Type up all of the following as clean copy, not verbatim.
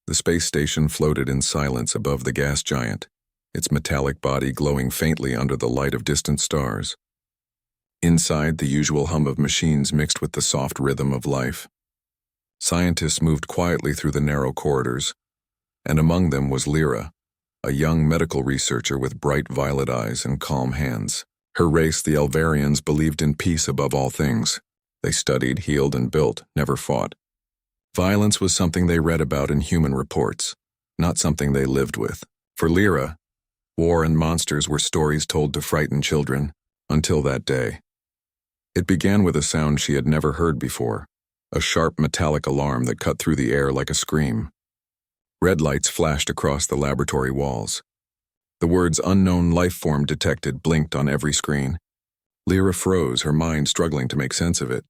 The space station floated in silence above the gas giant, its metallic body glowing faintly under the light of distant stars. Inside, the usual hum of machines mixed with the soft rhythm of life. Scientists moved quietly through the narrow corridors, and among them was Lyra, a young medical researcher with bright violet eyes and calm hands. Her race, the Elvarians, believed in peace above all things. They studied, healed, and built, never fought. Violence was something they read about in human reports, not something they lived with. For Lyra, war and monsters were stories told to frighten children, until that day. It began with a sound she had never heard before, a sharp metallic alarm that cut through the air like a scream. Red lights flashed across the laboratory walls. The words "unknown life form detected" blinked on every screen. Lyra froze, her mind struggling to make sense of it.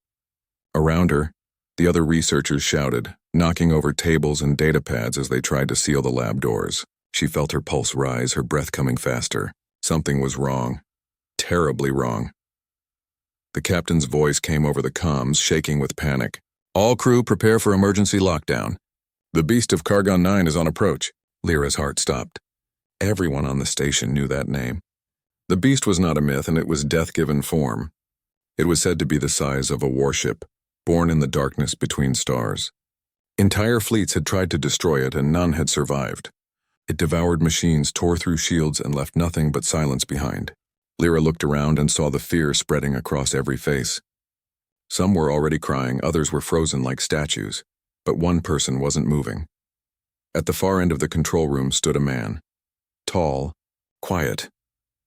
Around her, the other researchers shouted, knocking over tables and data pads as they tried to seal the lab doors. She felt her pulse rise, her breath coming faster. Something was wrong. Terribly wrong. The captain's voice came over the comms, shaking with panic. "All crew prepare for emergency lockdown. The beast of Cargon 9 is on approach." Lyra's heart stopped. Everyone on the station knew that name. The beast was not a myth, and it was death-given form. It was said to be the size of a warship, born in the darkness between stars. Entire fleets had tried to destroy it, and none had survived. It devoured machines, tore through shields, and left nothing but silence behind. Lyra looked around and saw the fear spreading across every face. Some were already crying, others were frozen like statues, but one person wasn't moving. At the far end of the control room stood a man. Tall, quiet.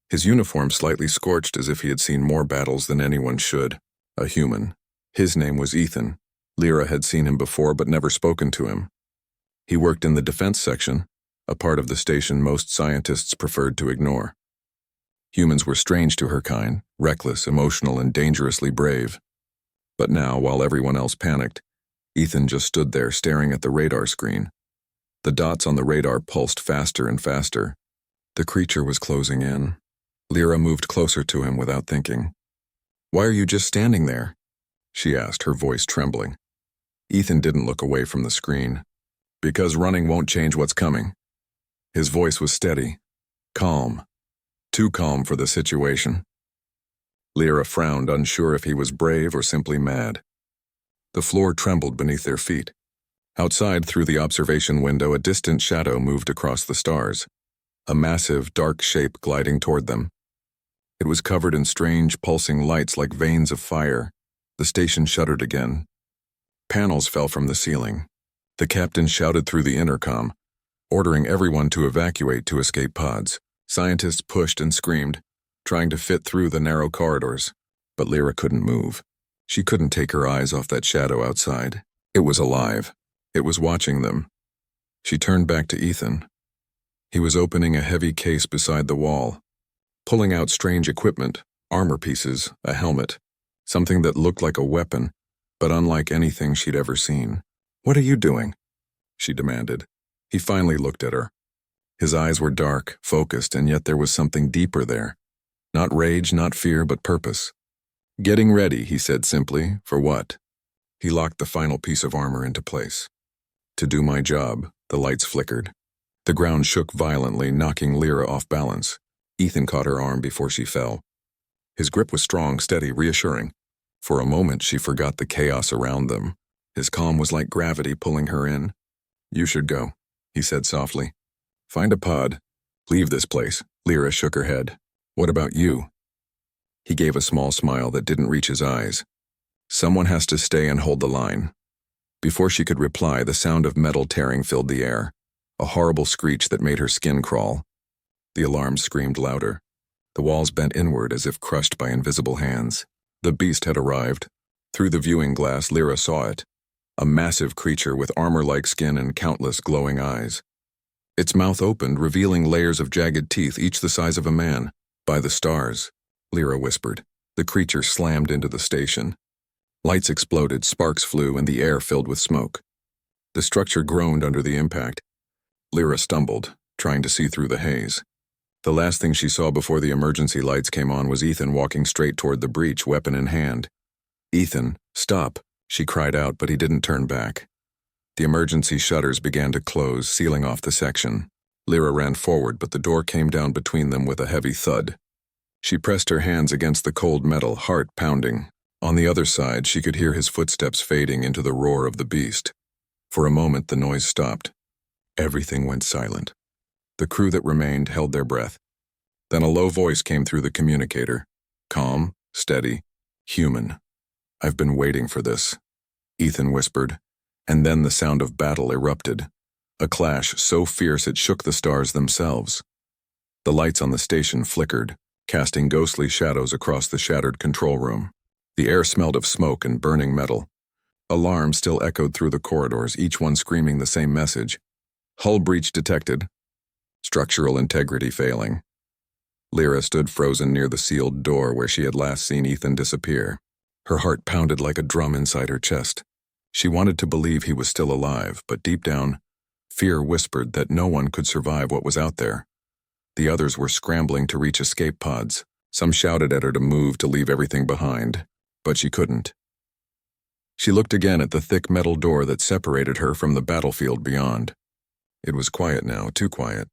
His uniform slightly scorched as if he had seen more battles than anyone should. A human. His name was Ethan. Lyra had seen him before but never spoken to him. He worked in the defense section, a part of the station most scientists preferred to ignore. Humans were strange to her kind, reckless, emotional, and dangerously brave. But now, while everyone else panicked, Ethan just stood there staring at the radar screen. The dots on the radar pulsed faster and faster. The creature was closing in. Lyra moved closer to him without thinking. "Why are you just standing there?" she asked, her voice trembling. Ethan didn't look away from the screen. "Because running won't change what's coming." His voice was steady, calm, too calm for the situation. Lyra frowned, unsure if he was brave or simply mad. The floor trembled beneath their feet. Outside, through the observation window, a distant shadow moved across the stars, a massive, dark shape gliding toward them. It was covered in strange, pulsing lights like veins of fire. The station shuddered again. Panels fell from the ceiling. The captain shouted through the intercom, ordering everyone to evacuate to escape pods. Scientists pushed and screamed, trying to fit through the narrow corridors, but Lyra couldn't move. She couldn't take her eyes off that shadow outside. It was alive. It was watching them. She turned back to Ethan. He was opening a heavy case beside the wall, pulling out strange equipment, armor pieces, a helmet, something that looked like a weapon, but unlike anything she'd ever seen. "What are you doing?" she demanded. He finally looked at her. His eyes were dark, focused, and yet there was something deeper there. Not rage, not fear, but purpose. "Getting ready," he said simply. "For what?" He locked the final piece of armor into place. "To do my job." The lights flickered. The ground shook violently, knocking Lyra off balance. Ethan caught her arm before she fell. His grip was strong, steady, reassuring. For a moment, she forgot the chaos around them. His calm was like gravity pulling her in. "You should go," he said softly. "Find a pod. Leave this place." Lyra shook her head. "What about you?" He gave a small smile that didn't reach his eyes. "Someone has to stay and hold the line." Before she could reply, the sound of metal tearing filled the air, a horrible screech that made her skin crawl. The alarm screamed louder. The walls bent inward as if crushed by invisible hands. The beast had arrived. Through the viewing glass, Lyra saw it, a massive creature with armor-like skin and countless glowing eyes. Its mouth opened, revealing layers of jagged teeth, each the size of a man. "By the stars," Lyra whispered. The creature slammed into the station. Lights exploded, sparks flew, and the air filled with smoke. The structure groaned under the impact. Lyra stumbled, trying to see through the haze. The last thing she saw before the emergency lights came on was Ethan walking straight toward the breach, weapon in hand. "Ethan, stop," she cried out, but he didn't turn back. The emergency shutters began to close, sealing off the section. Lyra ran forward, but the door came down between them with a heavy thud. She pressed her hands against the cold metal, heart pounding. On the other side, she could hear his footsteps fading into the roar of the beast. For a moment, the noise stopped. Everything went silent. The crew that remained held their breath. Then a low voice came through the communicator. Calm, steady, human. "I've been waiting for this," Ethan whispered, and then the sound of battle erupted. A clash so fierce it shook the stars themselves. The lights on the station flickered, casting ghostly shadows across the shattered control room. The air smelled of smoke and burning metal. Alarms still echoed through the corridors, each one screaming the same message. Hull breach detected. Structural integrity failing. Lyra stood frozen near the sealed door where she had last seen Ethan disappear. Her heart pounded like a drum inside her chest. She wanted to believe he was still alive, but deep down, fear whispered that no one could survive what was out there. The others were scrambling to reach escape pods. Some shouted at her to move, to leave everything behind, but she couldn't. She looked again at the thick metal door that separated her from the battlefield beyond. It was quiet now, too quiet.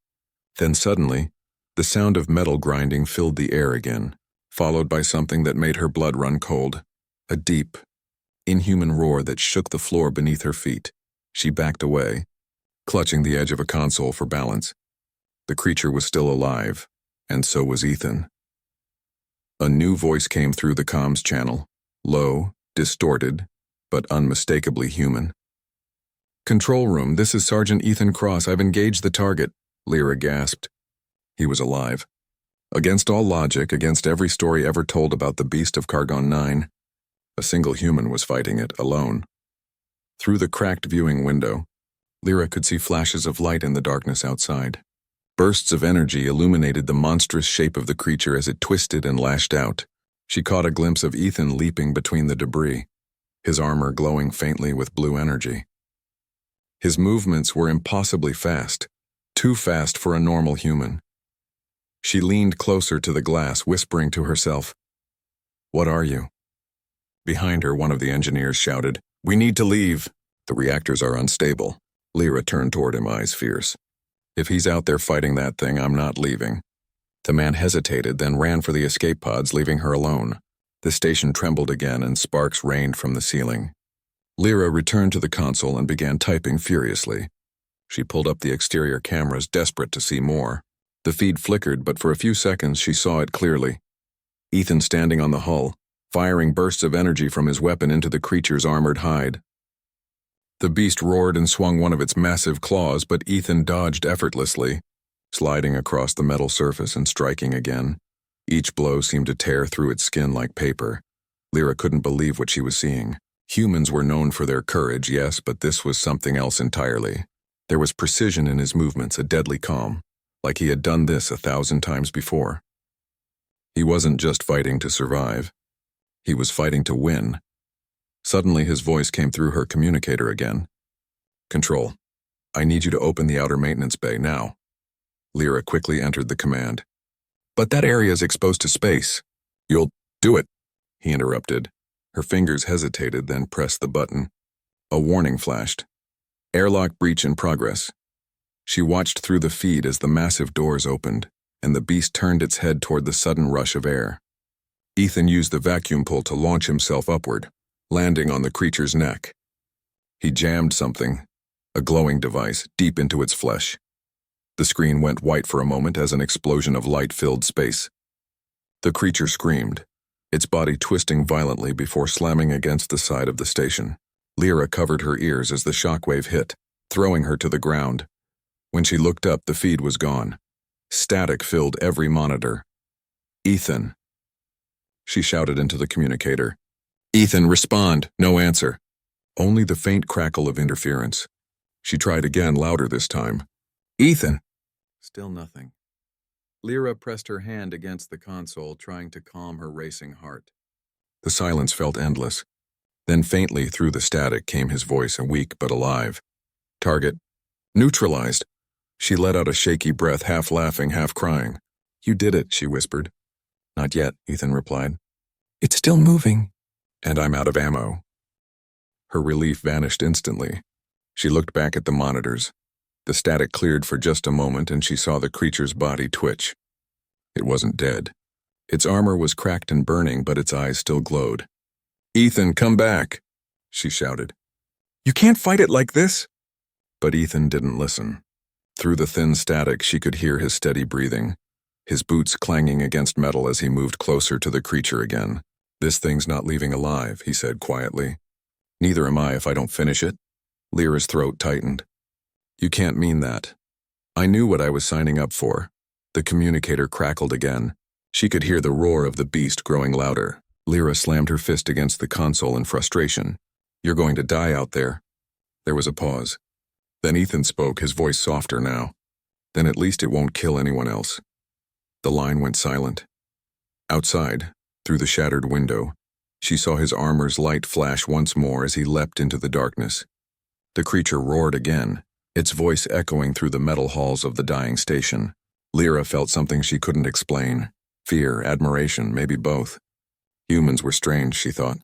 Then suddenly, the sound of metal grinding filled the air again, followed by something that made her blood run cold. A deep, inhuman roar that shook the floor beneath her feet. She backed away, clutching the edge of a console for balance. The creature was still alive, and so was Ethan. A new voice came through the comms channel, low, distorted, but unmistakably human. "Control room, this is Sergeant Ethan Cross. I've engaged the target," Lyra gasped. He was alive. Against all logic, against every story ever told about the beast of Cargon 9, a single human was fighting it, alone. Through the cracked viewing window, Lyra could see flashes of light in the darkness outside. Bursts of energy illuminated the monstrous shape of the creature as it twisted and lashed out. She caught a glimpse of Ethan leaping between the debris, his armor glowing faintly with blue energy. His movements were impossibly fast, too fast for a normal human. She leaned closer to the glass, whispering to herself, "What are you?" Behind her, one of the engineers shouted, "We need to leave. The reactors are unstable." Lyra turned toward him, eyes fierce. "If he's out there fighting that thing, I'm not leaving." The man hesitated, then ran for the escape pods, leaving her alone. The station trembled again, and sparks rained from the ceiling. Lyra returned to the console and began typing furiously. She pulled up the exterior cameras, desperate to see more. The feed flickered, but for a few seconds she saw it clearly. Ethan standing on the hull, firing bursts of energy from his weapon into the creature's armored hide. The beast roared and swung one of its massive claws, but Ethan dodged effortlessly, sliding across the metal surface and striking again. Each blow seemed to tear through its skin like paper. Lyra couldn't believe what she was seeing. Humans were known for their courage, yes, but this was something else entirely. There was precision in his movements, a deadly calm, like he had done this 1,000 times before. He wasn't just fighting to survive. He was fighting to win. Suddenly his voice came through her communicator again. "Control, I need you to open the outer maintenance bay now." Lyra quickly entered the command. "But that area is exposed to space." "You'll do it," he interrupted. Her fingers hesitated, then pressed the button. A warning flashed. "Airlock breach in progress." She watched through the feed as the massive doors opened, and the beast turned its head toward the sudden rush of air. Ethan used the vacuum pull to launch himself upward, landing on the creature's neck. He jammed something, a glowing device, deep into its flesh. The screen went white for a moment as an explosion of light filled space. The creature screamed, its body twisting violently before slamming against the side of the station. Lyra covered her ears as the shockwave hit, throwing her to the ground. When she looked up, the feed was gone. Static filled every monitor. "Ethan," she shouted into the communicator. "Ethan, respond." No answer. Only the faint crackle of interference. She tried again, louder this time. "Ethan!" Still nothing. Lyra pressed her hand against the console, trying to calm her racing heart. The silence felt endless. Then faintly through the static came his voice, weak but alive. "Target neutralized." She let out a shaky breath, half laughing, half crying. "You did it," she whispered. "Not yet," Ethan replied. "It's still moving." "And I'm out of ammo." Her relief vanished instantly. She looked back at the monitors. The static cleared for just a moment and she saw the creature's body twitch. It wasn't dead. Its armor was cracked and burning, but its eyes still glowed. "Ethan, come back," she shouted. "You can't fight it like this." But Ethan didn't listen. Through the thin static, she could hear his steady breathing, his boots clanging against metal as he moved closer to the creature again. "This thing's not leaving alive," he said quietly. "Neither am I if I don't finish it." Lyra's throat tightened. "You can't mean that." "I knew what I was signing up for." The communicator crackled again. She could hear the roar of the beast growing louder. Lyra slammed her fist against the console in frustration. "You're going to die out there." There was a pause. Then Ethan spoke, his voice softer now. "Then at least it won't kill anyone else." The line went silent. Outside, through the shattered window, she saw his armor's light flash once more as he leapt into the darkness. The creature roared again, its voice echoing through the metal halls of the dying station. Lyra felt something she couldn't explain. Fear, admiration, maybe both. Humans were strange, she thought.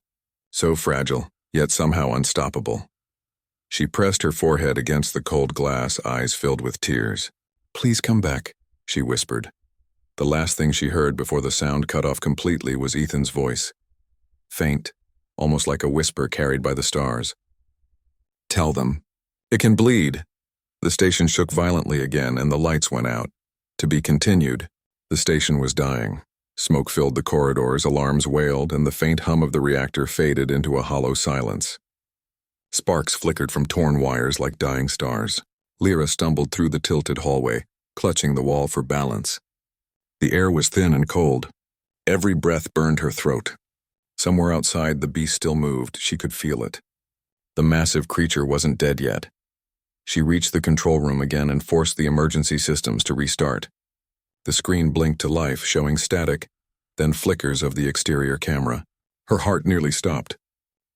So fragile, yet somehow unstoppable. She pressed her forehead against the cold glass, eyes filled with tears. "Please come back," she whispered. The last thing she heard before the sound cut off completely was Ethan's voice. Faint, almost like a whisper carried by the stars. "Tell them. It can bleed." The station shook violently again and the lights went out. To be continued. The station was dying. Smoke filled the corridors, alarms wailed, and the faint hum of the reactor faded into a hollow silence. Sparks flickered from torn wires like dying stars. Lyra stumbled through the tilted hallway, clutching the wall for balance. The air was thin and cold. Every breath burned her throat. Somewhere outside, the beast still moved. She could feel it. The massive creature wasn't dead yet. She reached the control room again and forced the emergency systems to restart. The screen blinked to life, showing static, then flickers of the exterior camera. Her heart nearly stopped.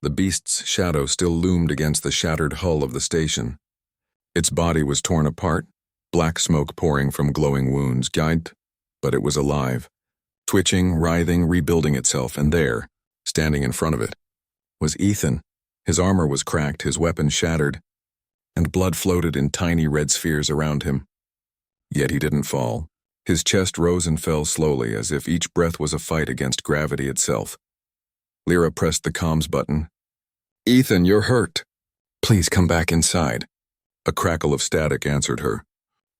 The beast's shadow still loomed against the shattered hull of the station. Its body was torn apart, black smoke pouring from glowing wounds, but it was alive. Twitching, writhing, rebuilding itself, and there, standing in front of it, was Ethan. His armor was cracked, his weapon shattered, and blood floated in tiny red spheres around him. Yet he didn't fall. His chest rose and fell slowly, as if each breath was a fight against gravity itself. Lyra pressed the comms button. "Ethan, you're hurt. Please come back inside." A crackle of static answered her.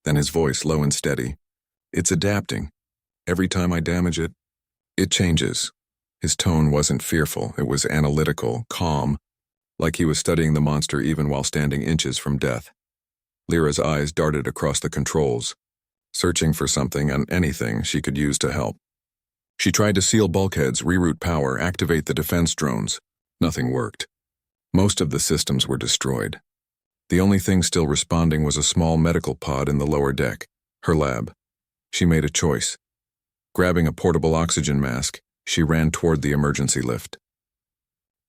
Then his voice, low and steady. "It's adapting. Every time I damage it, it changes." His tone wasn't fearful, it was analytical, calm, like he was studying the monster even while standing inches from death. Lyra's eyes darted across the controls, searching for something and anything she could use to help. She tried to seal bulkheads, reroute power, activate the defense drones. Nothing worked. Most of the systems were destroyed. The only thing still responding was a small medical pod in the lower deck, her lab. She made a choice. Grabbing a portable oxygen mask, she ran toward the emergency lift.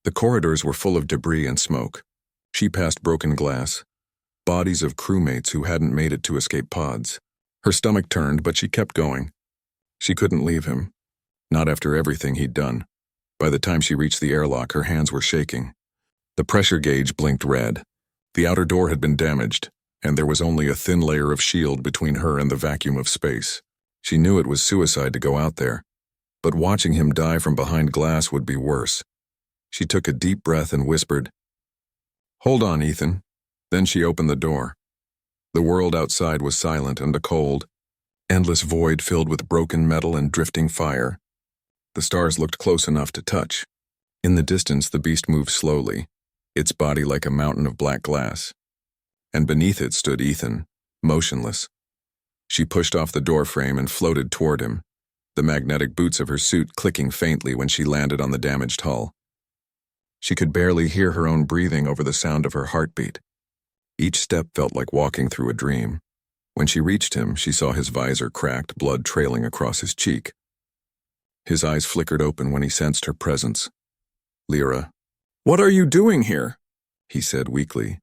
The corridors were full of debris and smoke. She passed broken glass, bodies of crewmates who hadn't made it to escape pods. Her stomach turned, but she kept going. She couldn't leave him. Not after everything he'd done. By the time she reached the airlock, her hands were shaking. The pressure gauge blinked red. The outer door had been damaged, and there was only a thin layer of shield between her and the vacuum of space. She knew it was suicide to go out there, but watching him die from behind glass would be worse. She took a deep breath and whispered, "Hold on, Ethan." Then she opened the door. The world outside was silent and a cold, endless void filled with broken metal and drifting fire. The stars looked close enough to touch. In the distance, the beast moved slowly, its body like a mountain of black glass. And beneath it stood Ethan, motionless. She pushed off the door frame and floated toward him, the magnetic boots of her suit clicking faintly when she landed on the damaged hull. She could barely hear her own breathing over the sound of her heartbeat. Each step felt like walking through a dream. When she reached him, she saw his visor cracked, blood trailing across his cheek. His eyes flickered open when he sensed her presence. "Lyra." "What are you doing here?" he said weakly.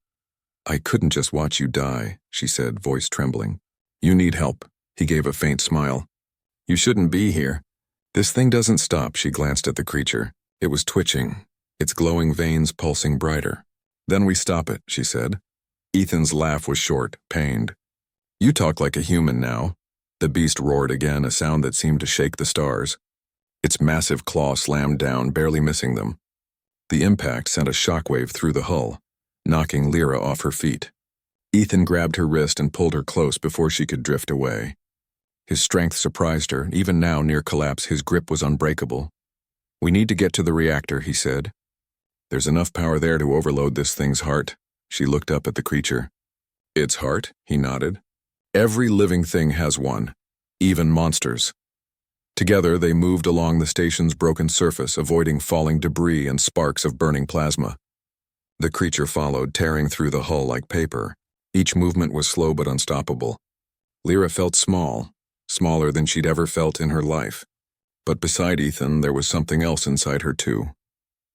"I couldn't just watch you die," she said, voice trembling. "You need help." He gave a faint smile. "You shouldn't be here." "This thing doesn't stop," she glanced at the creature. It was twitching, its glowing veins pulsing brighter. "Then we stop it," she said. Ethan's laugh was short, pained. "You talk like a human now." The beast roared again, a sound that seemed to shake the stars. Its massive claw slammed down, barely missing them. The impact sent a shockwave through the hull, knocking Lyra off her feet. Ethan grabbed her wrist and pulled her close before she could drift away. His strength surprised her. Even now, near collapse, his grip was unbreakable. "We need to get to the reactor," he said. "There's enough power there to overload this thing's heart." She looked up at the creature. "Its heart?" he nodded. "Every living thing has one, even monsters." Together, they moved along the station's broken surface, avoiding falling debris and sparks of burning plasma. The creature followed, tearing through the hull like paper. Each movement was slow but unstoppable. Lyra felt small, smaller than she'd ever felt in her life. But beside Ethan, there was something else inside her too.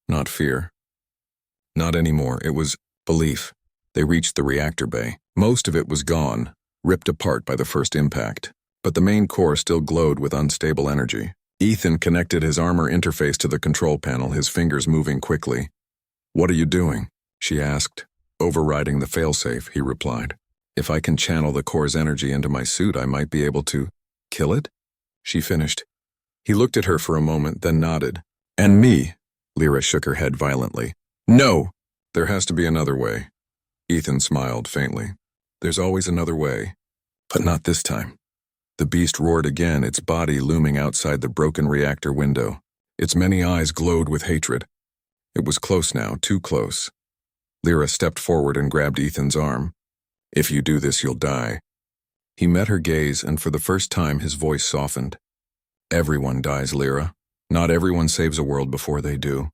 Not fear. Not anymore. It was belief. They reached the reactor bay. Most of it was gone, ripped apart by the first impact. But the main core still glowed with unstable energy. Ethan connected his armor interface to the control panel, his fingers moving quickly. "What are you doing?" she asked. "Overriding the failsafe," he replied. "If I can channel the core's energy into my suit, I might be able to kill it?" she finished. He looked at her for a moment, then nodded. "And me?" Lyra shook her head violently. "No! There has to be another way." Ethan smiled faintly. "There's always another way. But not this time." The beast roared again, its body looming outside the broken reactor window. Its many eyes glowed with hatred. It was close now, too close. Lyra stepped forward and grabbed Ethan's arm. "If you do this, you'll die." He met her gaze, and for the first time his voice softened. "Everyone dies, Lyra. Not everyone saves a world before they do."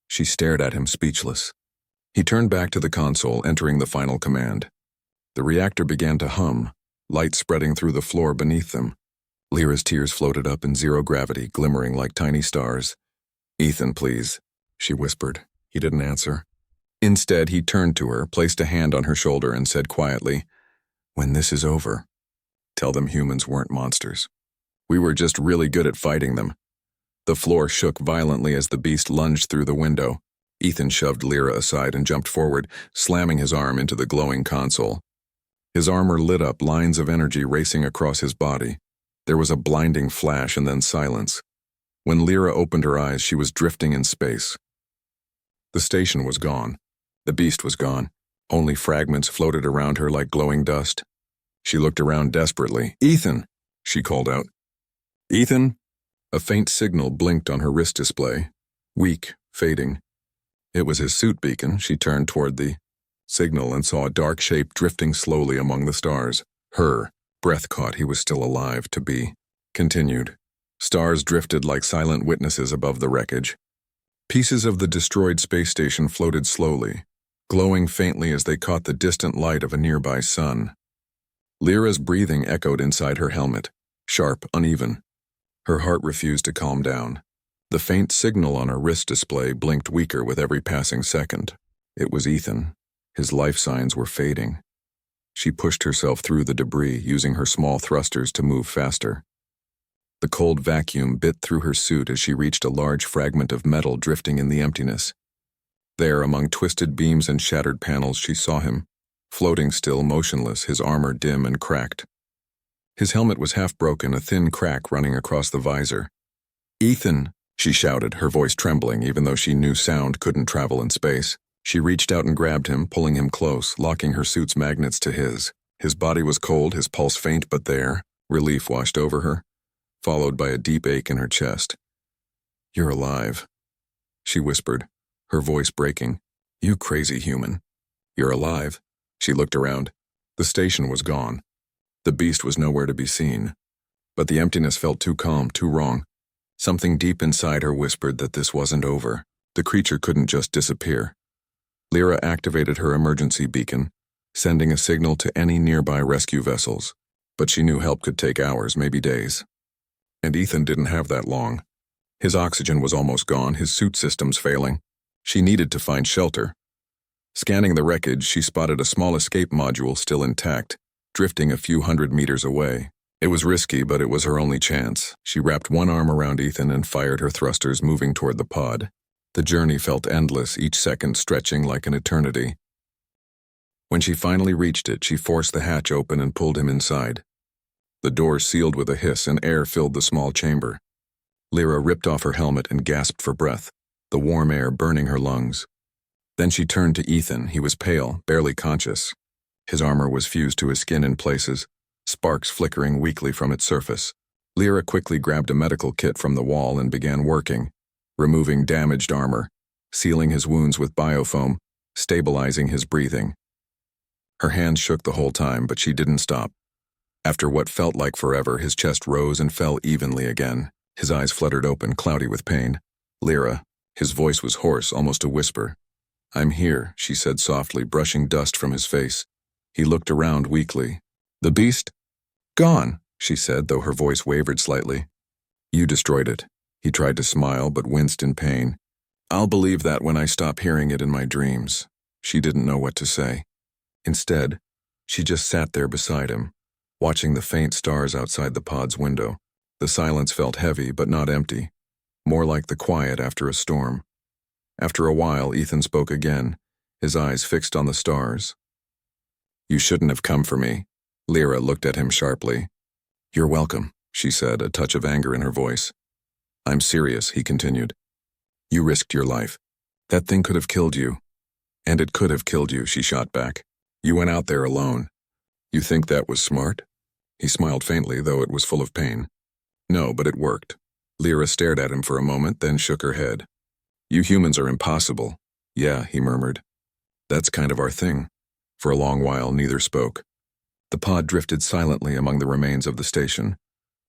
She stared at him, speechless. He turned back to the console, entering the final command. The reactor began to hum, light spreading through the floor beneath them. Lyra's tears floated up in zero gravity, glimmering like tiny stars. "Ethan, please," she whispered. He didn't answer. Instead, he turned to her, placed a hand on her shoulder, and said quietly, "When this is over, tell them humans weren't monsters. We were just really good at fighting them." The floor shook violently as the beast lunged through the window. Ethan shoved Lyra aside and jumped forward, slamming his arm into the glowing console. His armor lit up, lines of energy racing across his body. There was a blinding flash and then silence. When Lyra opened her eyes, she was drifting in space. The station was gone. The beast was gone. Only fragments floated around her like glowing dust. She looked around desperately. "Ethan!" she called out. "Ethan?" A faint signal blinked on her wrist display. Weak, fading. It was his suit beacon. She turned toward the signal and saw a dark shape drifting slowly among the stars. Her. Breath caught. He was still alive. To be. Continued. Stars drifted like silent witnesses above the wreckage. Pieces of the destroyed space station floated slowly, glowing faintly as they caught the distant light of a nearby sun. Lyra's breathing echoed inside her helmet, sharp, uneven. Her heart refused to calm down. The faint signal on her wrist display blinked weaker with every passing second. It was Ethan. His life signs were fading. She pushed herself through the debris, using her small thrusters to move faster. The cold vacuum bit through her suit as she reached a large fragment of metal drifting in the emptiness. There, among twisted beams and shattered panels, she saw him, floating still, motionless, his armor dim and cracked. His helmet was half broken, a thin crack running across the visor. "Ethan!" she shouted, her voice trembling, even though she knew sound couldn't travel in space. She reached out and grabbed him, pulling him close, locking her suit's magnets to his. His body was cold, his pulse faint, but there, relief washed over her, followed by a deep ache in her chest. "You're alive," she whispered, her voice breaking. "You crazy human. You're alive." She looked around. The station was gone. The beast was nowhere to be seen. But the emptiness felt too calm, too wrong. Something deep inside her whispered that this wasn't over. The creature couldn't just disappear. Lyra activated her emergency beacon, sending a signal to any nearby rescue vessels. But she knew help could take hours, maybe days. And Ethan didn't have that long. His oxygen was almost gone, his suit systems failing. She needed to find shelter. Scanning the wreckage, she spotted a small escape module still intact, drifting a few hundred meters away. It was risky, but it was her only chance. She wrapped one arm around Ethan and fired her thrusters, moving toward the pod. The journey felt endless, each second stretching like an eternity. When she finally reached it, she forced the hatch open and pulled him inside. The door sealed with a hiss and air filled the small chamber. Lyra ripped off her helmet and gasped for breath, the warm air burning her lungs. Then she turned to Ethan. He was pale, barely conscious. His armor was fused to his skin in places, sparks flickering weakly from its surface. Lyra quickly grabbed a medical kit from the wall and began working, removing damaged armor, sealing his wounds with biofoam, stabilizing his breathing. Her hands shook the whole time, but she didn't stop. After what felt like forever, his chest rose and fell evenly again. His eyes fluttered open, cloudy with pain. Lyra, his voice was hoarse, almost a whisper. "I'm here," she said softly, brushing dust from his face. He looked around weakly. "The beast?" "Gone," she said, though her voice wavered slightly. "You destroyed it." He tried to smile, but winced in pain. "I'll believe that when I stop hearing it in my dreams." She didn't know what to say. Instead, she just sat there beside him, watching the faint stars outside the pod's window. The silence felt heavy, but not empty, more like the quiet after a storm. After a while, Ethan spoke again, his eyes fixed on the stars. "You shouldn't have come for me." Lyra looked at him sharply. "You're welcome," she said, a touch of anger in her voice. "I'm serious," he continued. "You risked your life. That thing could have killed you." "And it could have killed you," she shot back. "You went out there alone. You think that was smart?" He smiled faintly, though it was full of pain. "No, but it worked." Lyra stared at him for a moment, then shook her head. "You humans are impossible." "Yeah," he murmured. "That's kind of our thing." For a long while, neither spoke. The pod drifted silently among the remains of the station,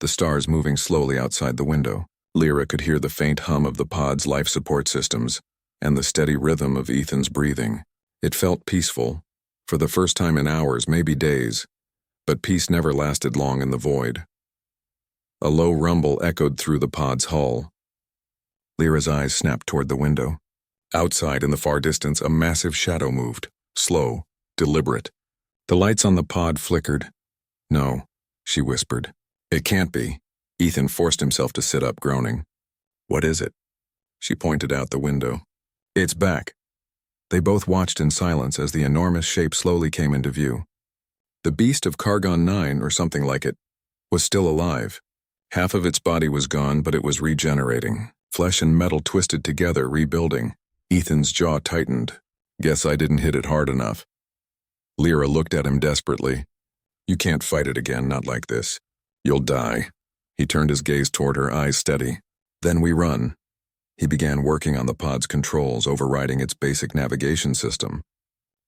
the stars moving slowly outside the window. Lyra could hear the faint hum of the pod's life support systems and the steady rhythm of Ethan's breathing. It felt peaceful, for the first time in hours, maybe days, but peace never lasted long in the void. A low rumble echoed through the pod's hull. Lyra's eyes snapped toward the window. Outside, in the far distance, a massive shadow moved, slow, deliberate. The lights on the pod flickered. "No," she whispered. "It can't be." Ethan forced himself to sit up, groaning. "What is it?" She pointed out the window. "It's back." They both watched in silence as the enormous shape slowly came into view. The beast of Cargon 9, or something like it, was still alive. Half of its body was gone, but it was regenerating. Flesh and metal twisted together, rebuilding. Ethan's jaw tightened. "Guess I didn't hit it hard enough." Lyra looked at him desperately. "You can't fight it again, not like this. You'll die." He turned his gaze toward her, eyes steady. "Then we run." He began working on the pod's controls, overriding its basic navigation system.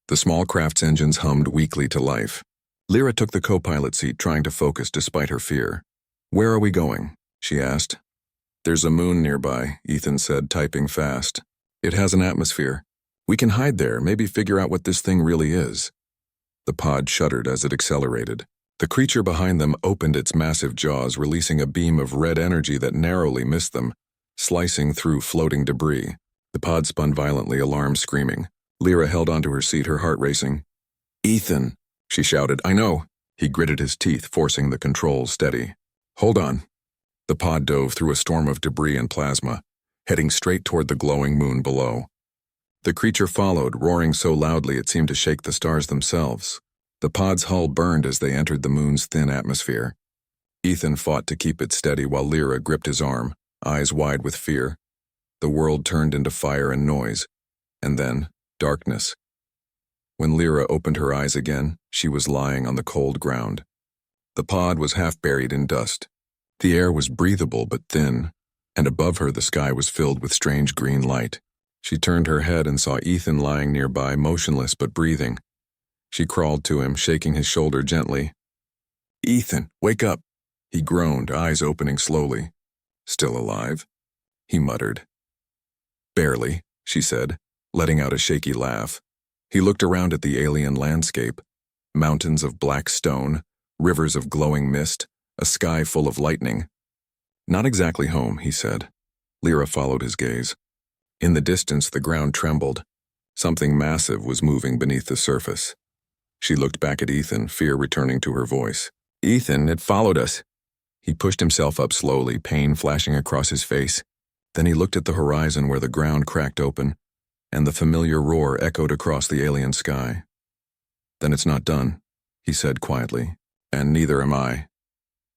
The small craft's engines hummed weakly to life. Lyra took the co-pilot seat, trying to focus despite her fear. "Where are we going?" she asked. "There's a moon nearby," Ethan said, typing fast. "It has an atmosphere. We can hide there, maybe figure out what this thing really is." The pod shuddered as it accelerated. The creature behind them opened its massive jaws, releasing a beam of red energy that narrowly missed them, slicing through floating debris. The pod spun violently, alarm screaming. Lyra held onto her seat, her heart racing. "Ethan," she shouted. "I know." He gritted his teeth, forcing the controls steady. "Hold on." The pod dove through a storm of debris and plasma, heading straight toward the glowing moon below. The creature followed, roaring so loudly it seemed to shake the stars themselves. The pod's hull burned as they entered the moon's thin atmosphere. Ethan fought to keep it steady while Lyra gripped his arm, eyes wide with fear. The world turned into fire and noise, and then darkness. When Lyra opened her eyes again, she was lying on the cold ground. The pod was half buried in dust. The air was breathable but thin, and above her the sky was filled with strange green light. She turned her head and saw Ethan lying nearby, motionless but breathing. She crawled to him, shaking his shoulder gently. "Ethan, wake up!" He groaned, eyes opening slowly. "Still alive?" he muttered. "Barely," she said, letting out a shaky laugh. He looked around at the alien landscape. Mountains of black stone, rivers of glowing mist, a sky full of lightning. "Not exactly home," he said. Lyra followed his gaze. In the distance, the ground trembled. Something massive was moving beneath the surface. She looked back at Ethan, fear returning to her voice. "Ethan, it followed us." He pushed himself up slowly, pain flashing across his face. Then he looked at the horizon where the ground cracked open, and the familiar roar echoed across the alien sky. Then it's not done, he said quietly, and neither am I.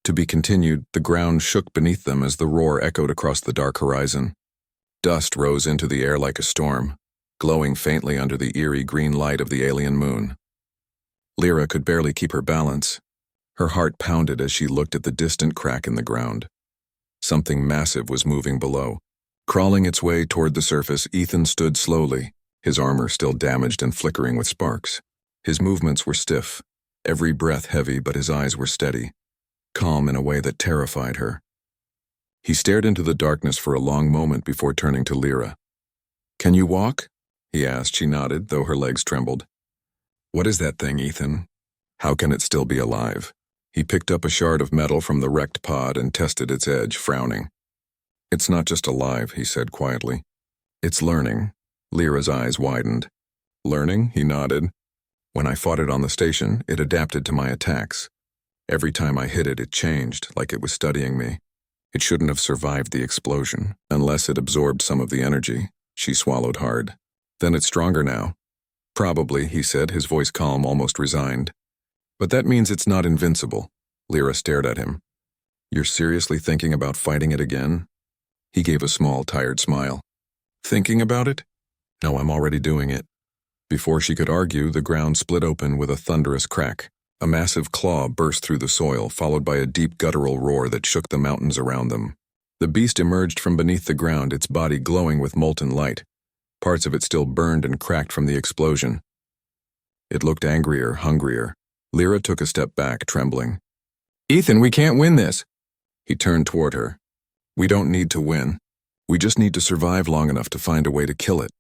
To be continued, the ground shook beneath them as the roar echoed across the dark horizon. Dust rose into the air like a storm, glowing faintly under the eerie green light of the alien moon. Lyra could barely keep her balance. Her heart pounded as she looked at the distant crack in the ground. Something massive was moving below. Crawling its way toward the surface, Ethan stood slowly, his armor still damaged and flickering with sparks. His movements were stiff, every breath heavy, but his eyes were steady, calm in a way that terrified her. He stared into the darkness for a long moment before turning to Lyra. "Can you walk?" he asked. She nodded, though her legs trembled. "What is that thing, Ethan? How can it still be alive?" He picked up a shard of metal from the wrecked pod and tested its edge, frowning. "It's not just alive," he said quietly. "It's learning." Lyra's eyes widened. "Learning?" He nodded. "When I fought it on the station, it adapted to my attacks. Every time I hit it, it changed, like it was studying me. It shouldn't have survived the explosion, unless it absorbed some of the energy." She swallowed hard. "Then it's stronger now." "Probably," he said, his voice calm, almost resigned. "But that means it's not invincible." Lyra stared at him. "You're seriously thinking about fighting it again?" He gave a small, tired smile. "Thinking about it? No, I'm already doing it." Before she could argue, the ground split open with a thunderous crack. A massive claw burst through the soil, followed by a deep guttural roar that shook the mountains around them. The beast emerged from beneath the ground, its body glowing with molten light. Parts of it still burned and cracked from the explosion. It looked angrier, hungrier. Lyra took a step back, trembling. "Ethan, we can't win this." He turned toward her. "We don't need to win. We just need to survive long enough to find a way to kill it."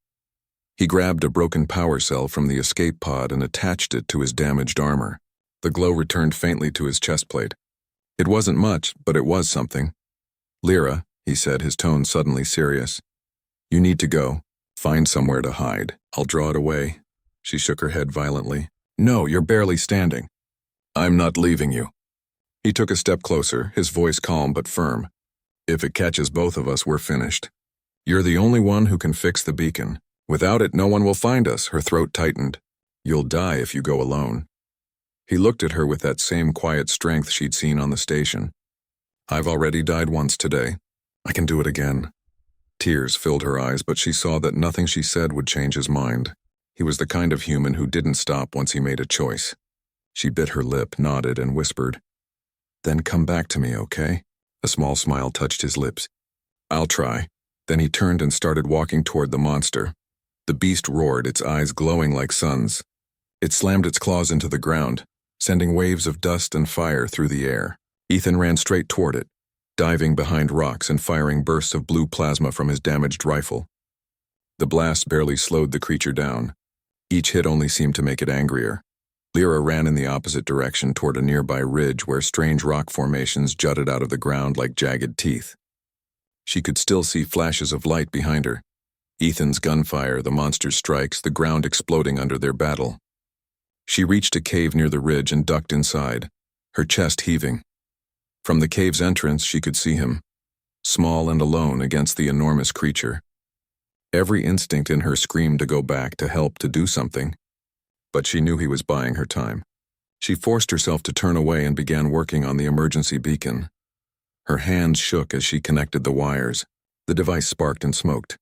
He grabbed a broken power cell from the escape pod and attached it to his damaged armor. The glow returned faintly to his chest plate. It wasn't much, but it was something. "Lyra," he said, his tone suddenly serious. "You need to go. Find somewhere to hide. I'll draw it away." She shook her head violently. "No, you're barely standing." "I'm not leaving you." He took a step closer, his voice calm but firm. "If it catches both of us, we're finished. You're the only one who can fix the beacon. Without it, no one will find us." Her throat tightened. "You'll die if you go alone." He looked at her with that same quiet strength she'd seen on the station. "I've already died once today. I can do it again." Tears filled her eyes, but she saw that nothing she said would change his mind. He was the kind of human who didn't stop once he made a choice. She bit her lip, nodded, and whispered, "Then come back to me, okay?" A small smile touched his lips. "I'll try." Then he turned and started walking toward the monster. The beast roared, its eyes glowing like suns. It slammed its claws into the ground, sending waves of dust and fire through the air. Ethan ran straight toward it, diving behind rocks and firing bursts of blue plasma from his damaged rifle. The blast barely slowed the creature down. Each hit only seemed to make it angrier. Lyra ran in the opposite direction toward a nearby ridge where strange rock formations jutted out of the ground like jagged teeth. She could still see flashes of light behind her. Ethan's gunfire, the monster's strikes, the ground exploding under their battle. She reached a cave near the ridge and ducked inside, her chest heaving. From the cave's entrance, she could see him, small and alone against the enormous creature. Every instinct in her screamed to go back, to help, to do something. But she knew he was buying her time. She forced herself to turn away and began working on the emergency beacon. Her hands shook as she connected the wires. The device sparked and smoked.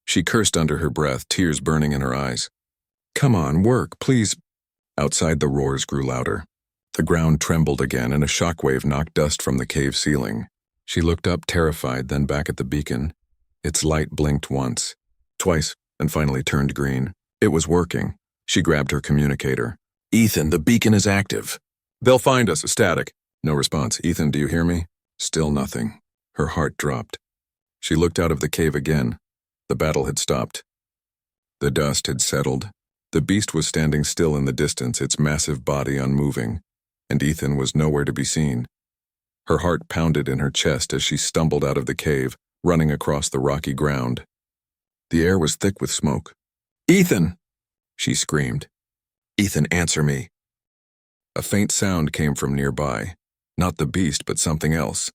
She cursed under her breath, tears burning in her eyes. "Come on, work, please." Outside, the roars grew louder. The ground trembled again, and a shockwave knocked dust from the cave ceiling. She looked up, terrified, then back at the beacon. Its light blinked once, twice, and finally turned green. It was working. She grabbed her communicator. "Ethan, the beacon is active." "They'll find us, static." No response. "Ethan, do you hear me?" Still nothing. Her heart dropped. She looked out of the cave again. The battle had stopped. The dust had settled. The beast was standing still in the distance, its massive body unmoving, and Ethan was nowhere to be seen. Her heart pounded in her chest as she stumbled out of the cave, running across the rocky ground. The air was thick with smoke. "Ethan!" she screamed. "Ethan, answer me." A faint sound came from nearby. Not the beast, but something else.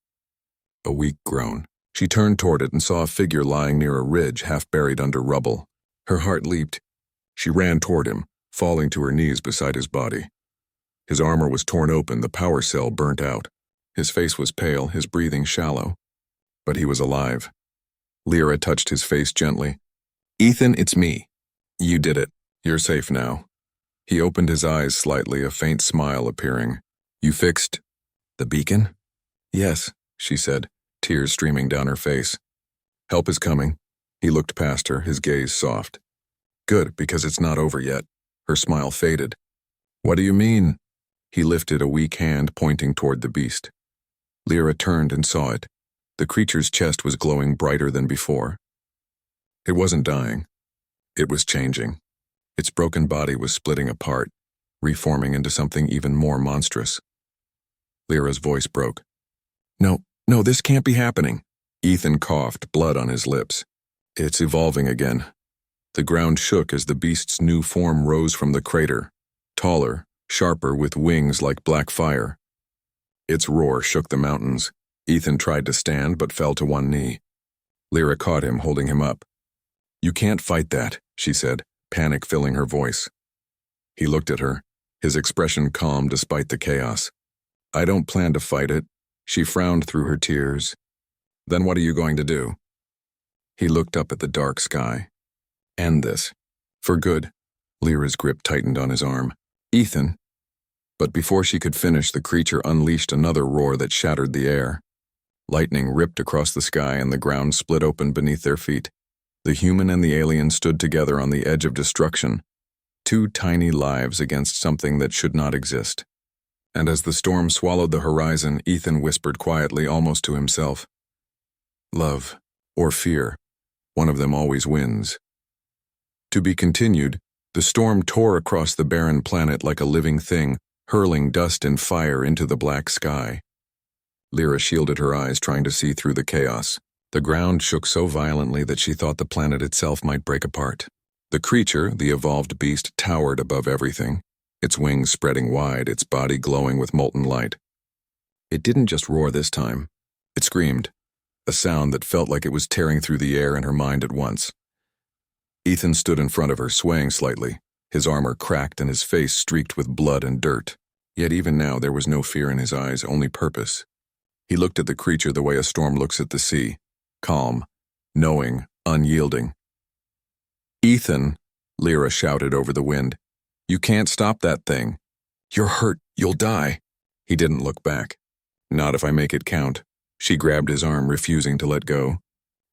A weak groan. She turned toward it and saw a figure lying near a ridge, half buried under rubble. Her heart leaped. She ran toward him, falling to her knees beside his body. His armor was torn open, the power cell burnt out. His face was pale, his breathing shallow. But he was alive. Lyra touched his face gently. "Ethan, it's me. You did it. You're safe now." He opened his eyes slightly, a faint smile appearing. "You fixed the beacon?" "Yes," she said, tears streaming down her face. "Help is coming." He looked past her, his gaze soft. "Good, because it's not over yet." Her smile faded. "What do you mean?" He lifted a weak hand, pointing toward the beast. Lyra turned and saw it. The creature's chest was glowing brighter than before. It wasn't dying. It was changing. Its broken body was splitting apart, reforming into something even more monstrous. Lyra's voice broke. No, this can't be happening." Ethan coughed, blood on his lips. "It's evolving again." The ground shook as the beast's new form rose from the crater, taller, sharper, with wings like black fire. Its roar shook the mountains. Ethan tried to stand but fell to one knee. Lyra caught him, holding him up. "You can't fight that," she said, panic filling her voice. He looked at her, his expression calm despite the chaos. "I don't plan to fight it." She frowned through her tears. "Then what are you going to do?" He looked up at the dark sky. "End this. For good." Lyra's grip tightened on his arm. "Ethan." But before she could finish, the creature unleashed another roar that shattered the air. Lightning ripped across the sky and the ground split open beneath their feet. The human and the alien stood together on the edge of destruction, two tiny lives against something that should not exist. And as the storm swallowed the horizon, Ethan whispered quietly, almost to himself, "Love, or fear, one of them always wins." To be continued, the storm tore across the barren planet like a living thing, hurling dust and fire into the black sky. Lyra shielded her eyes, trying to see through the chaos. The ground shook so violently that she thought the planet itself might break apart. The creature, the evolved beast, towered above everything, its wings spreading wide, its body glowing with molten light. It didn't just roar this time. It screamed, a sound that felt like it was tearing through the air and her mind at once. Ethan stood in front of her, swaying slightly, his armor cracked and his face streaked with blood and dirt. Yet even now there was no fear in his eyes, only purpose. He looked at the creature the way a storm looks at the sea, calm, knowing, unyielding. "Ethan," Lyra shouted over the wind, "you can't stop that thing. You're hurt, you'll die." He didn't look back. "Not if I make it count." She grabbed his arm, refusing to let go.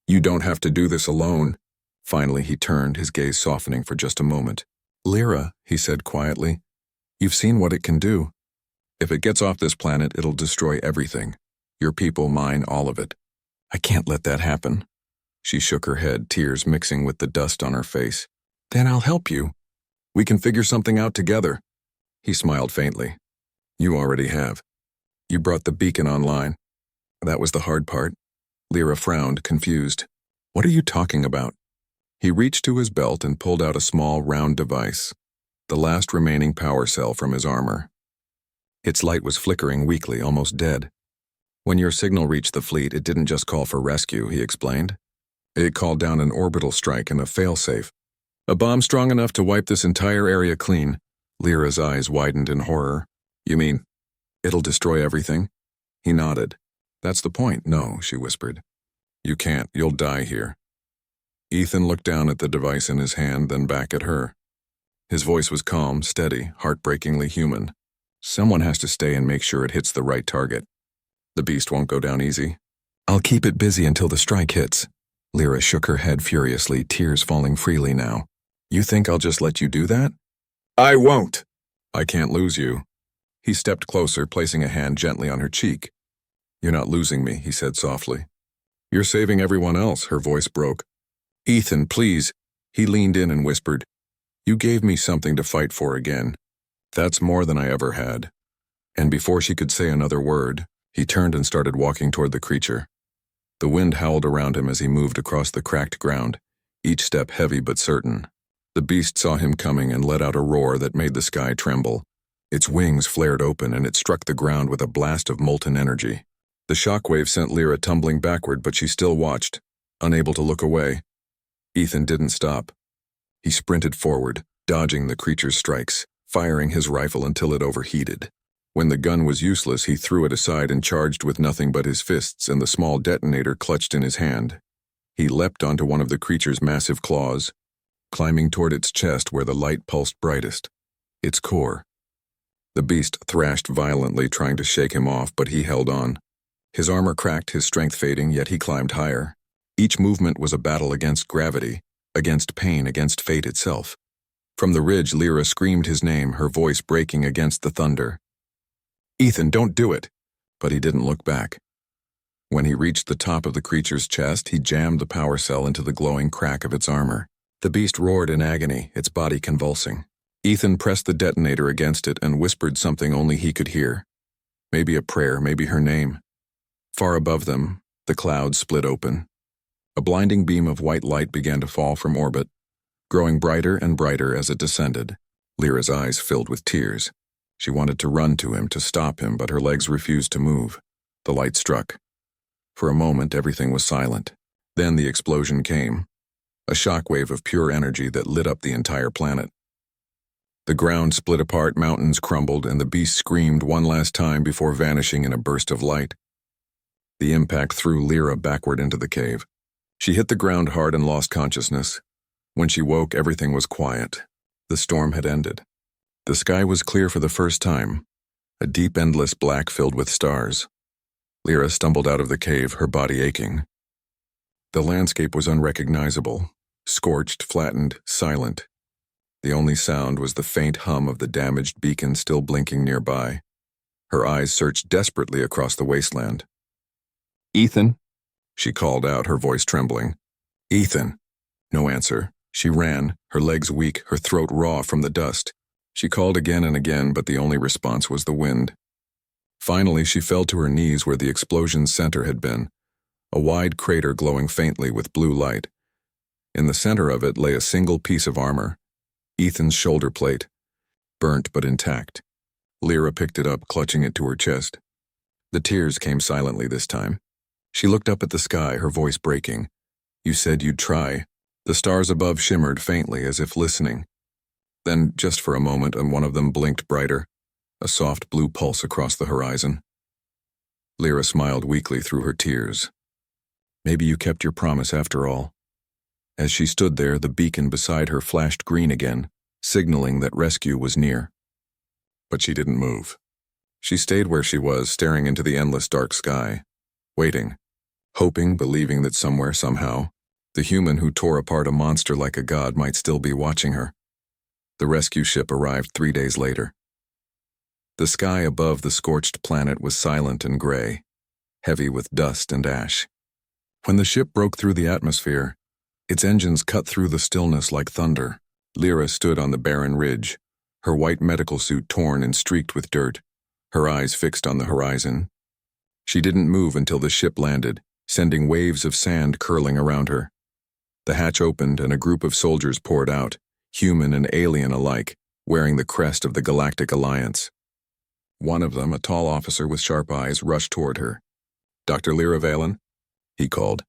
"You don't have to do this alone." Finally he turned, his gaze softening for just a moment. "Lyra," he said quietly, "you've seen what it can do. If it gets off this planet, it'll destroy everything. Your people, mine, all of it. I can't let that happen." She shook her head, tears mixing with the dust on her face. "Then I'll help you. We can figure something out together." He smiled faintly. "You already have. You brought the beacon online." "That was the hard part." Lyra frowned, confused. "What are you talking about?" He reached to his belt and pulled out a small, round device, the last remaining power cell from his armor. Its light was flickering weakly, almost dead. "When your signal reached the fleet, it didn't just call for rescue," he explained. "It called down an orbital strike and a failsafe. A bomb strong enough to wipe this entire area clean." Lyra's eyes widened in horror. "You mean, it'll destroy everything?" He nodded. "That's the point." "No," she whispered. "You can't. You'll die here." Ethan looked down at the device in his hand, then back at her. His voice was calm, steady, heartbreakingly human. "Someone has to stay and make sure it hits the right target. The beast won't go down easy." "I'll keep it busy until the strike hits." Lyra shook her head furiously, tears falling freely now. "You think I'll just let you do that?" "I won't." "I can't lose you." He stepped closer, placing a hand gently on her cheek. "You're not losing me," he said softly. "You're saving everyone else." Her voice broke. "Ethan, please." He leaned in and whispered, "You gave me something to fight for again. That's more than I ever had." And before she could say another word, he turned and started walking toward the creature. The wind howled around him as he moved across the cracked ground, each step heavy but certain. The beast saw him coming and let out a roar that made the sky tremble. Its wings flared open and it struck the ground with a blast of molten energy. The shockwave sent Lyra tumbling backward, but she still watched, unable to look away. Ethan didn't stop. He sprinted forward, dodging the creature's strikes, firing his rifle until it overheated. When the gun was useless, he threw it aside and charged with nothing but his fists and the small detonator clutched in his hand. He leapt onto one of the creature's massive claws, climbing toward its chest where the light pulsed brightest, its core. The beast thrashed violently, trying to shake him off, but he held on. His armor cracked, his strength fading, yet he climbed higher. Each movement was a battle against gravity, against pain, against fate itself. From the ridge, Lyra screamed his name, her voice breaking against the thunder. "Ethan, don't do it!" But he didn't look back. When he reached the top of the creature's chest, he jammed the power cell into the glowing crack of its armor. The beast roared in agony, its body convulsing. Ethan pressed the detonator against it and whispered something only he could hear. Maybe a prayer, maybe her name. Far above them, the clouds split open. A blinding beam of white light began to fall from orbit, growing brighter and brighter as it descended. Lyra's eyes filled with tears. She wanted to run to him, to stop him, but her legs refused to move. The light struck. For a moment, everything was silent. Then the explosion came, a shockwave of pure energy that lit up the entire planet. The ground split apart, mountains crumbled, and the beast screamed one last time before vanishing in a burst of light. The impact threw Lyra backward into the cave. She hit the ground hard and lost consciousness. When she woke, everything was quiet. The storm had ended. The sky was clear for the first time, a deep, endless black filled with stars. Lyra stumbled out of the cave, her body aching. The landscape was unrecognizable, scorched, flattened, silent. The only sound was the faint hum of the damaged beacon still blinking nearby. Her eyes searched desperately across the wasteland. "Ethan?" she called out, her voice trembling. "Ethan!" No answer. She ran, her legs weak, her throat raw from the dust. She called again and again, but the only response was the wind. Finally, she fell to her knees where the explosion's center had been, a wide crater glowing faintly with blue light. In the center of it lay a single piece of armor, Ethan's shoulder plate, burnt but intact. Lyra picked it up, clutching it to her chest. The tears came silently this time. She looked up at the sky, her voice breaking. "You said you'd try." The stars above shimmered faintly as if listening. Then, just for a moment, and one of them blinked brighter, a soft blue pulse across the horizon. Lyra smiled weakly through her tears. "Maybe you kept your promise after all." As she stood there, the beacon beside her flashed green again, signaling that rescue was near. But she didn't move. She stayed where she was, staring into the endless dark sky, waiting, hoping, believing that somewhere, somehow, the human who tore apart a monster like a god might still be watching her. The rescue ship arrived 3 days later. The sky above the scorched planet was silent and gray, heavy with dust and ash. When the ship broke through the atmosphere, its engines cut through the stillness like thunder. Lyra stood on the barren ridge, her white medical suit torn and streaked with dirt, her eyes fixed on the horizon. She didn't move until the ship landed, sending waves of sand curling around her. The hatch opened and a group of soldiers poured out, human and alien alike, wearing the crest of the Galactic Alliance. One of them, a tall officer with sharp eyes, rushed toward her. "Dr. Lyra Valen?" he called.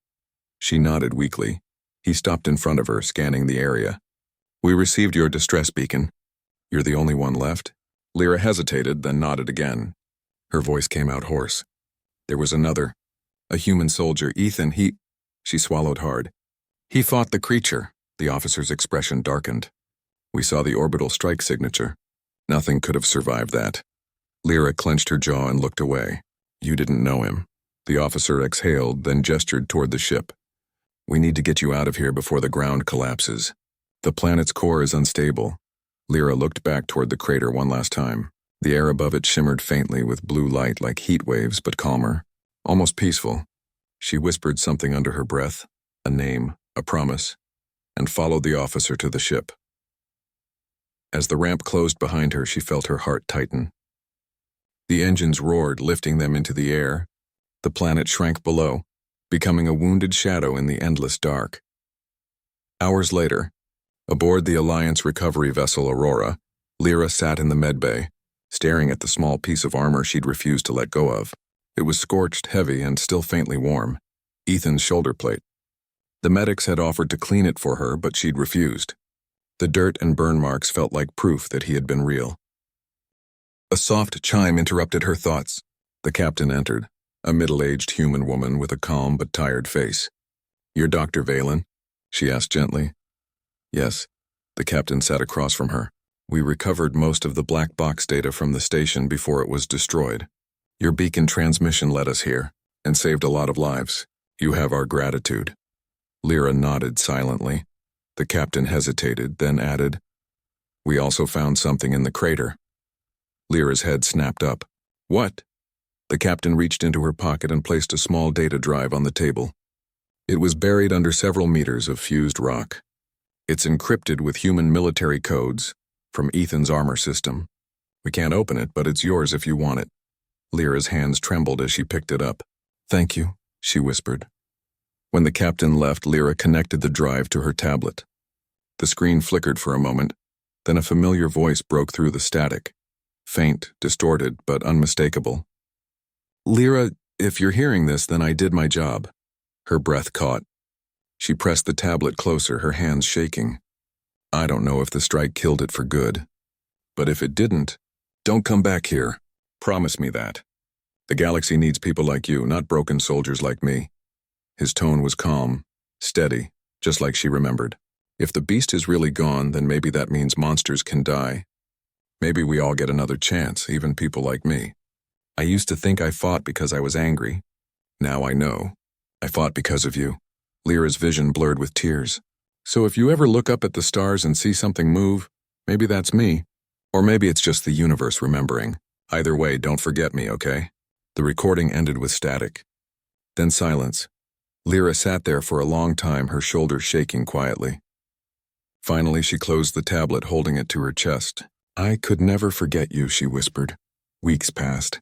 She nodded weakly. He stopped in front of her, scanning the area. "We received your distress beacon. You're the only one left?" Lyra hesitated, then nodded again. Her voice came out hoarse. "There was another, a human soldier, Ethan, he—" She swallowed hard. "He fought the creature." The officer's expression darkened. "We saw the orbital strike signature. Nothing could have survived that." Lyra clenched her jaw and looked away. "You didn't know him." The officer exhaled, then gestured toward the ship. "We need to get you out of here before the ground collapses. The planet's core is unstable." Lyra looked back toward the crater one last time. The air above it shimmered faintly with blue light like heat waves, but calmer, almost peaceful. She whispered something under her breath, a name, a promise, and followed the officer to the ship. As the ramp closed behind her, she felt her heart tighten. The engines roared, lifting them into the air. The planet shrank below, becoming a wounded shadow in the endless dark. Hours later, aboard the Alliance recovery vessel Aurora, Lyra sat in the medbay, staring at the small piece of armor she'd refused to let go of. It was scorched, heavy, and still faintly warm. Ethan's shoulder plate. The medics had offered to clean it for her, but she'd refused. The dirt and burn marks felt like proof that he had been real. A soft chime interrupted her thoughts. The captain entered, a middle-aged human woman with a calm but tired face. "You're Dr. Valen?" she asked gently. "Yes." The captain sat across from her. "We recovered most of the black box data from the station before it was destroyed. Your beacon transmission led us here, and saved a lot of lives. You have our gratitude." Lyra nodded silently. The captain hesitated, then added, "We also found something in the crater." Lyra's head snapped up. "What?" The captain reached into her pocket and placed a small data drive on the table. It was buried under several meters of fused rock. "It's encrypted with human military codes from Ethan's armor system. We can't open it, but it's yours if you want it." Lyra's hands trembled as she picked it up. "Thank you," she whispered. When the captain left, Lyra connected the drive to her tablet. The screen flickered for a moment, then a familiar voice broke through the static. Faint, distorted, but unmistakable. "Lyra, if you're hearing this, then I did my job." Her breath caught. She pressed the tablet closer, her hands shaking. "I don't know if the strike killed it for good. But if it didn't, don't come back here. Promise me that. The galaxy needs people like you, not broken soldiers like me." His tone was calm, steady, just like she remembered. "If the beast is really gone, then maybe that means monsters can die. Maybe we all get another chance, even people like me. I used to think I fought because I was angry. Now I know. I fought because of you." Lyra's vision blurred with tears. "So if you ever look up at the stars and see something move, maybe that's me. Or maybe it's just the universe remembering. Either way, don't forget me, okay?" The recording ended with static. Then silence. Lyra sat there for a long time, her shoulders shaking quietly. Finally, she closed the tablet, holding it to her chest. "I could never forget you," she whispered. Weeks passed.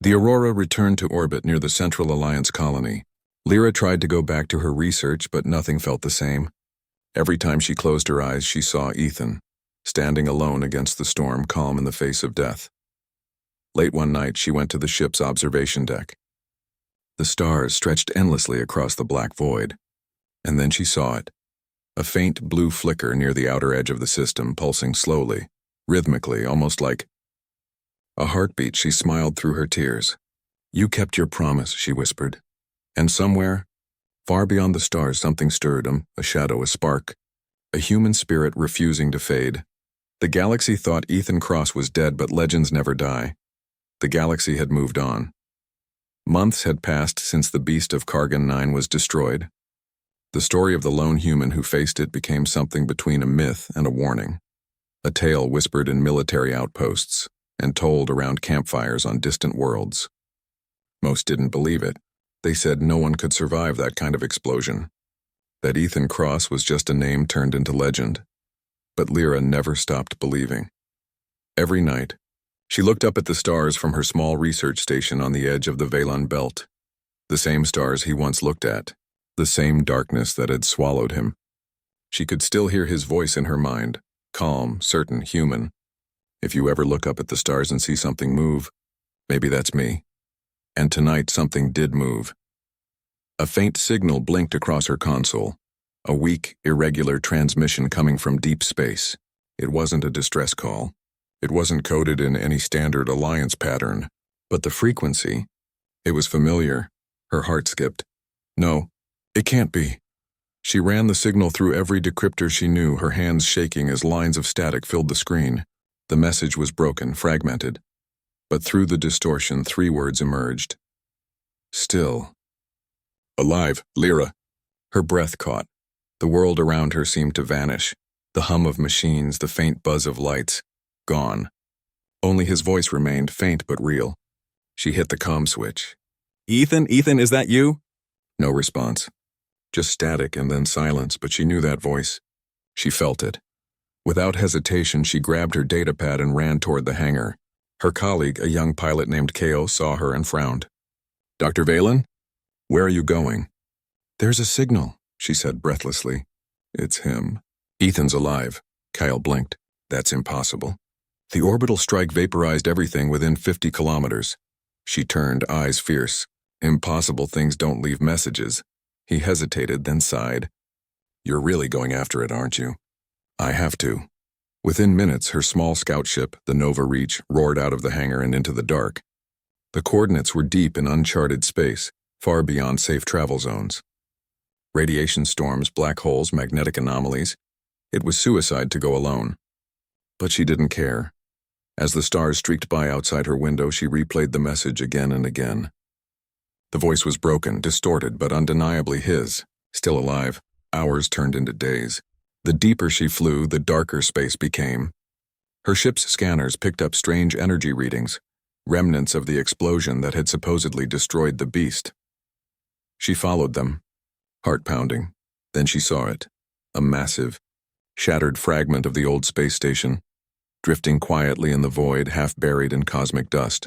The Aurora returned to orbit near the Central Alliance colony. Lyra tried to go back to her research, but nothing felt the same. Every time she closed her eyes, she saw Ethan, standing alone against the storm, calm in the face of death. Late one night, she went to the ship's observation deck. The stars stretched endlessly across the black void. And then she saw it. A faint blue flicker near the outer edge of the system, pulsing slowly, rhythmically, almost like a heartbeat. She smiled through her tears. "You kept your promise," she whispered. And somewhere, far beyond the stars, something stirred, a shadow, a spark, a human spirit refusing to fade. The galaxy thought Ethan Cross was dead, but legends never die. The galaxy had moved on. Months had passed since the beast of Kargan 9 was destroyed. The story of the lone human who faced it became something between a myth and a warning. A tale whispered in military outposts and told around campfires on distant worlds. Most didn't believe it. They said no one could survive that kind of explosion. That Ethan Cross was just a name turned into legend. But Lyra never stopped believing. Every night, she looked up at the stars from her small research station on the edge of the Valen Belt. The same stars he once looked at, the same darkness that had swallowed him. She could still hear his voice in her mind, calm, certain, human. "If you ever look up at the stars and see something move, maybe that's me." And tonight something did move. A faint signal blinked across her console, a weak, irregular transmission coming from deep space. It wasn't a distress call. It wasn't coded in any standard Alliance pattern, but the frequency, it was familiar. Her heart skipped. No, it can't be. She ran the signal through every decryptor she knew, her hands shaking as lines of static filled the screen. The message was broken, fragmented. But through the distortion, 3 words emerged. "Still." "Alive, Lyra." Her breath caught. The world around her seemed to vanish. The hum of machines, the faint buzz of lights, gone. Only his voice remained, faint but real. She hit the comm switch. Ethan, is that you?" No response. Just static and then silence, but she knew that voice. She felt it. Without hesitation, she grabbed her datapad and ran toward the hangar. Her colleague, a young pilot named Kao, saw her and frowned. "Dr. Valen? Where are you going?" "There's a signal," she said breathlessly. "It's him." "Ethan's alive." Kyle blinked. "That's impossible." "The orbital strike vaporized everything within 50 kilometers." She turned, eyes fierce. "Impossible things don't leave messages." He hesitated, then sighed. "You're really going after it, aren't you?" I have to. Within minutes, her small scout ship, the Nova Reach, roared out of the hangar and into the dark. The coordinates were deep in uncharted space, far beyond safe travel zones. Radiation storms, black holes, magnetic anomalies. It was suicide to go alone. But she didn't care. As the stars streaked by outside her window, she replayed the message again and again. The voice was broken, distorted, but undeniably his. Still alive, hours turned into days. The deeper she flew, the darker space became. Her ship's scanners picked up strange energy readings, remnants of the explosion that had supposedly destroyed the beast. She followed them, heart pounding. Then she saw it, a massive, shattered fragment of the old space station, drifting quietly in the void, half buried in cosmic dust.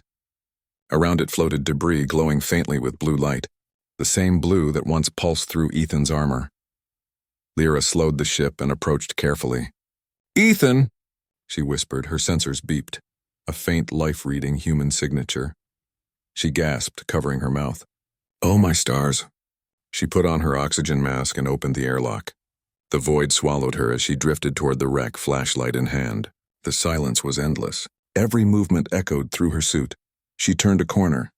Around it floated debris glowing faintly with blue light, the same blue that once pulsed through Ethan's armor. Lyra slowed the ship and approached carefully. "Ethan!" she whispered, her sensors beeped, a faint life-reading human signature. She gasped, covering her mouth. "Oh, my stars." She put on her oxygen mask and opened the airlock. The void swallowed her as she drifted toward the wreck, flashlight in hand. The silence was endless. Every movement echoed through her suit. She turned a corner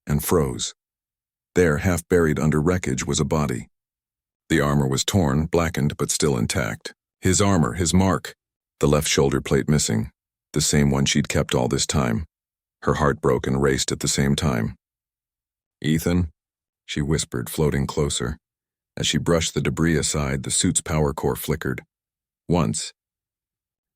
and froze. There, half buried under wreckage, was a body. The armor was torn, blackened, but still intact. His armor, his mark. The left shoulder plate missing, the same one she'd kept all this time. Her heart broke and raced at the same time. "Ethan," she whispered, floating closer. As she brushed the debris aside, the suit's power core flickered. Once,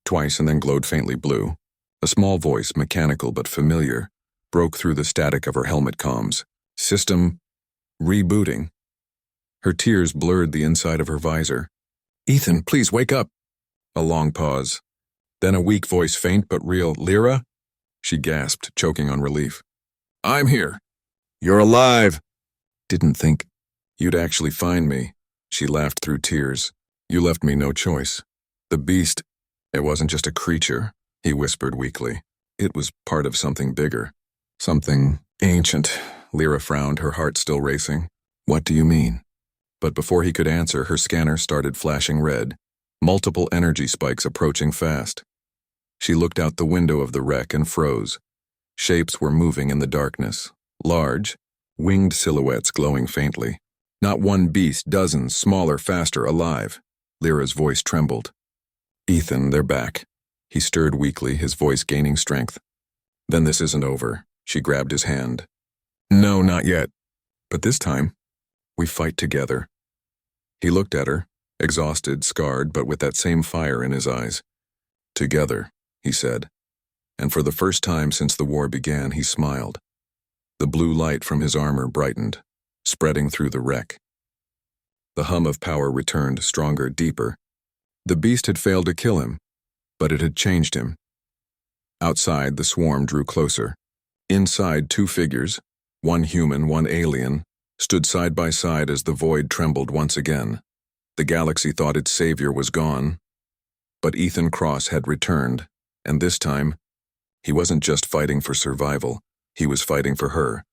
twice, and then glowed faintly blue. A small voice, mechanical but familiar, broke through the static of her helmet comms. "System rebooting." Her tears blurred the inside of her visor. "Ethan, please wake up." A long pause. Then a weak voice, faint but real. "Lyra?" She gasped, choking on relief. "I'm here." "You're alive." "Didn't think you'd actually find me." She laughed through tears. "You left me no choice. The beast, it wasn't just a creature," he whispered weakly. "It was part of something bigger. Something ancient." Lyra frowned, her heart still racing. "What do you mean?" But before he could answer, her scanner started flashing red, multiple energy spikes approaching fast. She looked out the window of the wreck and froze. Shapes were moving in the darkness, large, winged silhouettes glowing faintly. Not one beast, dozens, smaller, faster, alive. Lyra's voice trembled. "Ethan, they're back." He stirred weakly, his voice gaining strength. "Then this isn't over." She grabbed his hand. "No, not yet. But this time, we fight together." He looked at her, exhausted, scarred, but with that same fire in his eyes. "Together," he said. And for the first time since the war began, he smiled. The blue light from his armor brightened, spreading through the wreck. The hum of power returned, stronger, deeper. The beast had failed to kill him, but it had changed him. Outside, the swarm drew closer. Inside, two figures, one human, one alien, stood side by side as the void trembled once again. The galaxy thought its savior was gone, but Ethan Cross had returned, and this time, he wasn't just fighting for survival, he was fighting for her.